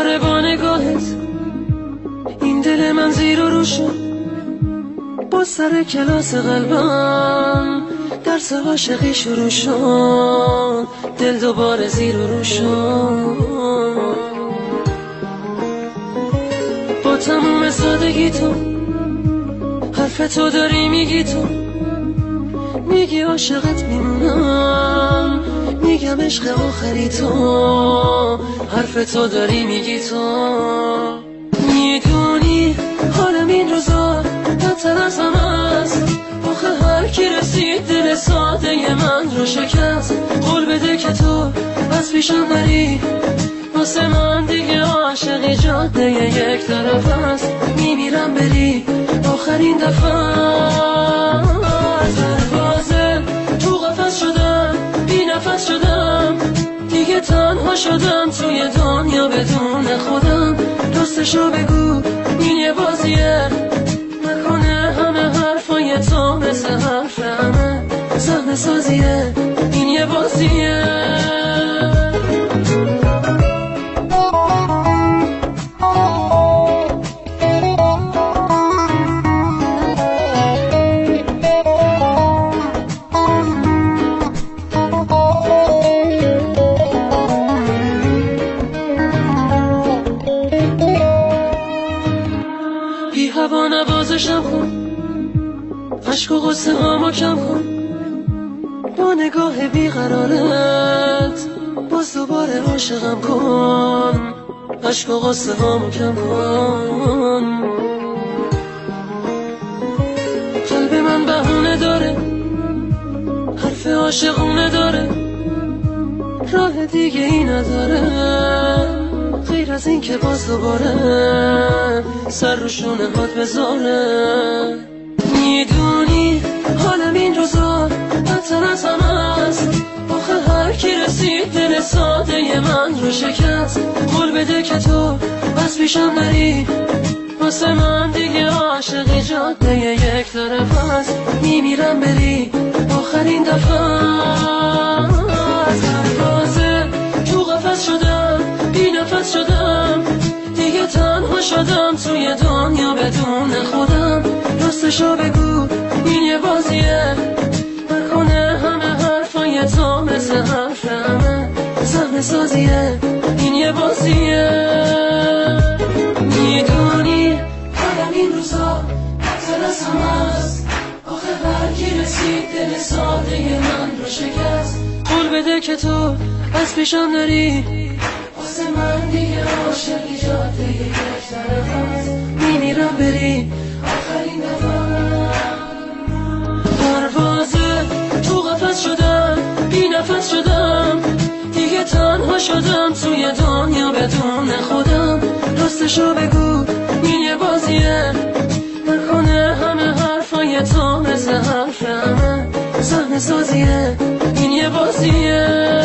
دوباره با نگاهت این دل من زیر و رو شد، با سر کلاس قلبم درس عاشقی شروع شد، دل دوباره زیر و رو شد. با تموم سادگی تو حرف تو داری میگی، تو میگی عاشقت میمونم، میگم عشق آخری تو، حرف تو داری میگی تو. میدونی حالم این روزا بدتر از همه است، آخه هر کی رسید دل ساده من رو شکست. قول بده که تو از پیشم نری، واسه من دیگه عاشقی جاده یک طرف است. میمیرم بری آخرین دفعه. سربازه تو قفس شدم، بی نفس شدم، دیگه تنها شدم توی دنیا بدون خودم. راستشو بگو این یه بازیه، نکنه همه حرفای تو مثل حرف همه صحنه سازیه، این یه بازیه. بی هوا نوازشم کن، عشق و غصه هامو کم کن، با نگاه بیقرارت باز دوباره عاشقم کن، عشق و غصه هامو کم کن. قلب من بهونه داره، حرف عاشقونه داره، راه دیگه ای نداره غیر از این که باز دوباره سر رو شونه هات بذاره. میدونی حالم این روزا بدتر از همه است، آخه هر کی رسید دل ساده من رو شکست. قول بده که تو از پیشم نری، واسه من دیگه عاشقی جاده یک طرف است. میمیرم بری آخرین دفعه. سربازه تو قفس شدم، بی نفس شدم، دیگه تنها شدم توی دنیا بدون خودم. راستشو بگو این یه بازیه، نکنه همه حرفای تو مثل حرف همه صحنه سازیه، این یه بازیه. میدونی حالم این روزا بدتر از همه است، آخه هر کی رسید دل ساده من رو شکست. قول بده که تو از پیشم نری، واسه من دیگه عاشقی جاده یک طرف است. میمیرم بری آخرین دفعه. پروازه تو قفس شدم، بی نفس شدم، دیگه تنها شدم توی دنیا بدون خودم. راستشو بگو این یه بازیه، نکنه همه حرفای تو مثل حرف همه صحنه سازیه، این یه بازیه.